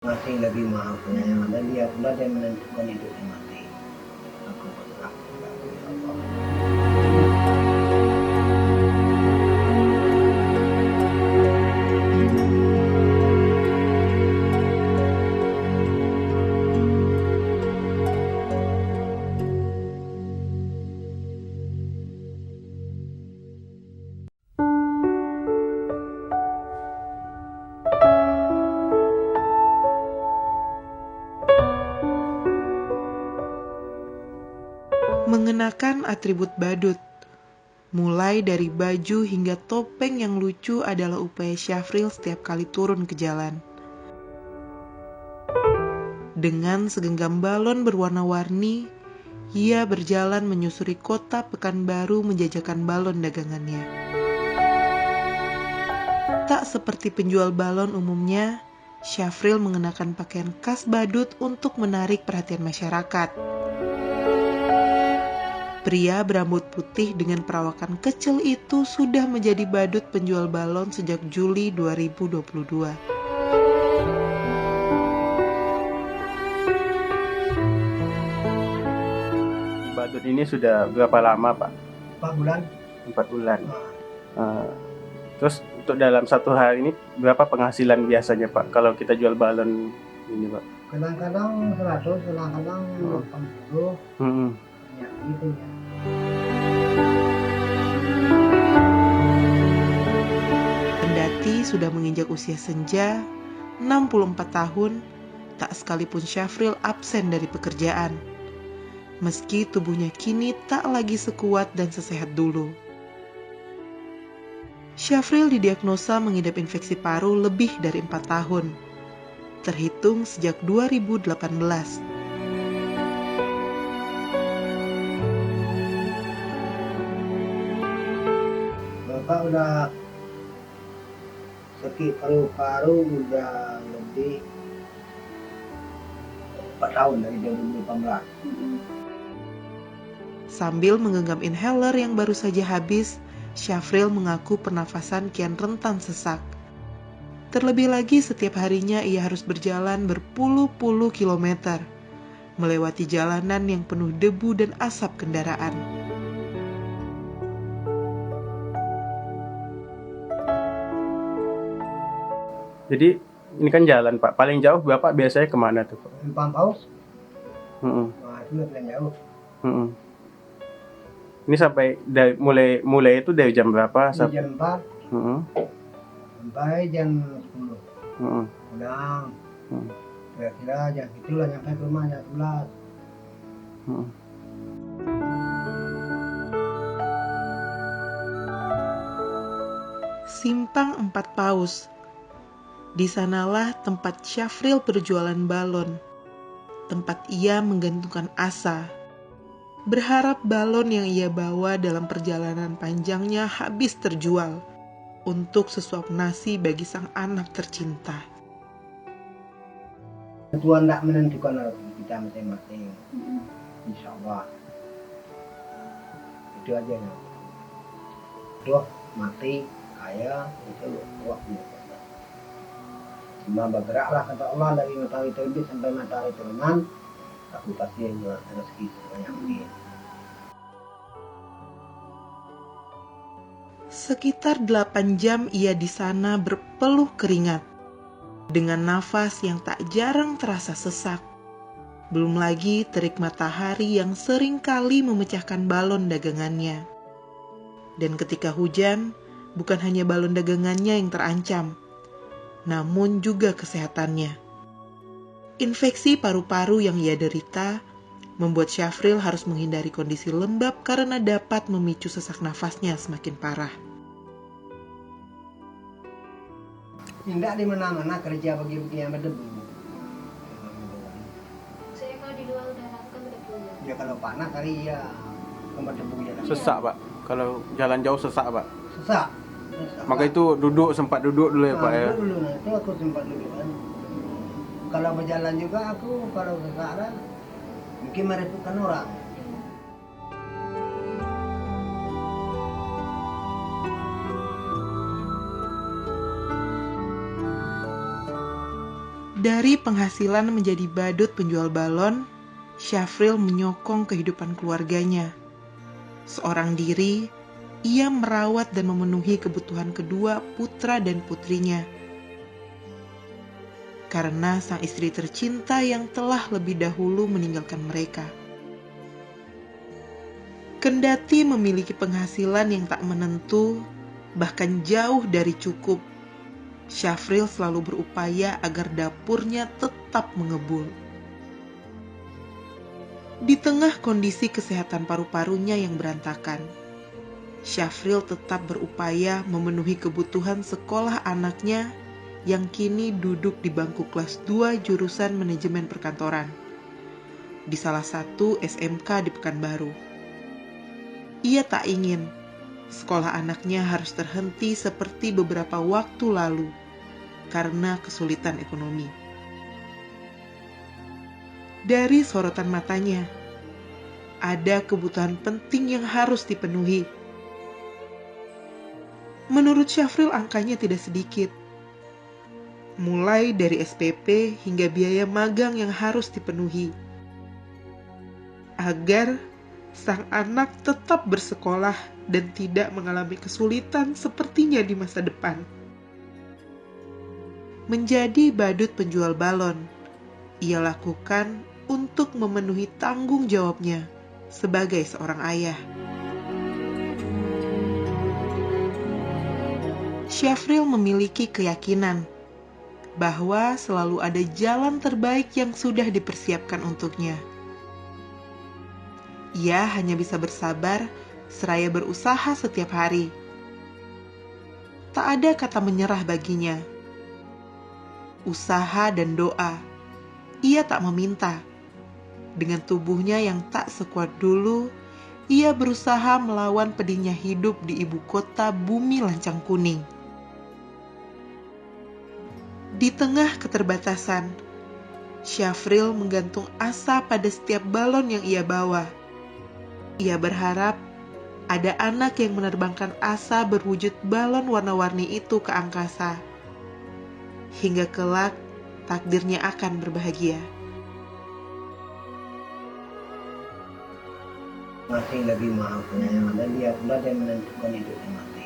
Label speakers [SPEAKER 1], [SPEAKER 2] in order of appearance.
[SPEAKER 1] Masih lebih maha penyayang dan dia pula yang menentukan hidup dan mati. Aku berserah kepada Allah.
[SPEAKER 2] Mengenakan atribut badut, mulai dari baju hingga topeng yang lucu adalah upaya Syafril setiap kali turun ke jalan. Dengan segenggam balon berwarna-warni, ia berjalan menyusuri kota Pekanbaru menjajakan balon dagangannya. Tak seperti penjual balon umumnya, Syafril mengenakan pakaian khas badut untuk menarik perhatian masyarakat. Pria berambut putih dengan perawakan kecil itu sudah menjadi badut penjual balon sejak Juli 2022.
[SPEAKER 3] Badut ini sudah berapa lama, Pak?
[SPEAKER 1] 4 bulan.
[SPEAKER 3] 4 bulan. Terus untuk dalam satu hari ini berapa penghasilan biasanya, Pak, kalau kita jual balon ini, Pak?
[SPEAKER 1] Kadang-kadang 100, kadang-kadang 80. Ya, gitu ya.
[SPEAKER 2] Kendati sudah menginjak usia senja, 64 tahun, tak sekalipun Syafril absen dari pekerjaan. Meski tubuhnya kini tak lagi sekuat dan sesehat dulu. Syafril didiagnosa mengidap infeksi paru lebih dari 4 tahun, terhitung sejak 2018.
[SPEAKER 1] Bapak udah sakit paru-paru udah lebih 4 tahun dari 2018.
[SPEAKER 2] Sambil menggenggam inhaler yang baru saja habis, Syafril mengaku pernafasan kian rentan sesak. Terlebih lagi setiap harinya ia harus berjalan berpuluh-puluh kilometer, melewati jalanan yang penuh debu dan asap kendaraan.
[SPEAKER 3] Jadi ini kan jalan, Pak. Paling jauh Bapak biasanya kemana tuh, Pak?
[SPEAKER 1] Empang Paus.
[SPEAKER 3] Mm-mm.
[SPEAKER 1] Nah, itu lebih jauh.
[SPEAKER 3] Mm-mm. Ini sampai dari mulai itu dari jam berapa?
[SPEAKER 1] Dari jam 4
[SPEAKER 3] Mm-mm.
[SPEAKER 1] sampai jam 10.
[SPEAKER 3] Mm-mm.
[SPEAKER 1] Pulang.
[SPEAKER 3] Mm.
[SPEAKER 1] Kira-kira jam itulah nyampe ke rumah jam 11.
[SPEAKER 3] Mm.
[SPEAKER 2] Simpang 4 Paus. Di sanalah tempat Syafril berjualan balon. Tempat ia menggantungkan asa. Berharap balon yang ia bawa dalam perjalanan panjangnya habis terjual untuk sesuap nasi bagi sang anak tercinta.
[SPEAKER 1] Tuhan tidak menentukan rezeki kita masing-masing. Insya Allah. Itu aja ya. Tuh mati kaya itu waktunya. Cuma bergeraklah kata Allah dari matahari terbit sampai matahari terbenam. Aku pasti rezeki sebanyak ini.
[SPEAKER 2] Sekitar 8 jam ia di sana berpeluh keringat, dengan nafas yang tak jarang terasa sesak. Belum lagi terik matahari yang sering kali memecahkan balon dagangannya. Dan ketika hujan, bukan hanya balon dagangannya yang terancam, namun juga kesehatannya. Infeksi paru-paru yang ia derita membuat Syafril harus menghindari kondisi lembab karena dapat memicu sesak nafasnya semakin parah.
[SPEAKER 1] Tidak di mana-mana kerja bagi-bagi yang berdebu.
[SPEAKER 4] Saya kalau di luar udara kan berdebu ya.
[SPEAKER 1] Ya kalau panas kali ya berdebu ya.
[SPEAKER 3] Sesak, Pak. Kalau jalan jauh sesak, Pak.
[SPEAKER 1] Sesak.
[SPEAKER 3] Maka itu sempat duduk dulu ya, Pak ya.
[SPEAKER 1] Dulu itu aku sempat duduk kan. Kalau berjalan juga aku kalau sesak mungkin merepotkan orang.
[SPEAKER 2] Dari penghasilan menjadi badut penjual balon, Syafril menyokong kehidupan keluarganya. Seorang diri, ia merawat dan memenuhi kebutuhan kedua putra dan putrinya. Karena sang istri tercinta yang telah lebih dahulu meninggalkan mereka. Kendati memiliki penghasilan yang tak menentu, bahkan jauh dari cukup, Syafril selalu berupaya agar dapurnya tetap mengebul. Di tengah kondisi kesehatan paru-parunya yang berantakan, Syafril tetap berupaya memenuhi kebutuhan sekolah anaknya yang kini duduk di bangku kelas 2 jurusan manajemen perkantoran di salah satu SMK di Pekanbaru. Ia tak ingin sekolah anaknya harus terhenti seperti beberapa waktu lalu karena kesulitan ekonomi. Dari sorotan matanya, ada kebutuhan penting yang harus dipenuhi. Menurut Syafril angkanya tidak sedikit. Mulai dari SPP hingga biaya magang yang harus dipenuhi. Agar sang anak tetap bersekolah dan tidak mengalami kesulitan sepertinya di masa depan. Menjadi badut penjual balon, ia lakukan untuk memenuhi tanggung jawabnya sebagai seorang ayah. Syafril memiliki keyakinan bahwa selalu ada jalan terbaik yang sudah dipersiapkan untuknya. Ia hanya bisa bersabar seraya berusaha setiap hari. Tak ada kata menyerah baginya. Usaha dan doa, ia tak meminta. Dengan tubuhnya yang tak sekuat dulu, ia berusaha melawan pedihnya hidup di ibu kota bumi lancang kuning. Di tengah keterbatasan, Syafril menggantung asa pada setiap balon yang ia bawa. Ia berharap ada anak yang menerbangkan asa berwujud balon warna-warni itu ke angkasa. Hingga kelak takdirnya akan berbahagia.
[SPEAKER 1] Masih lebih maha penyayang dan dia pula yang menentukan hidupnya mati.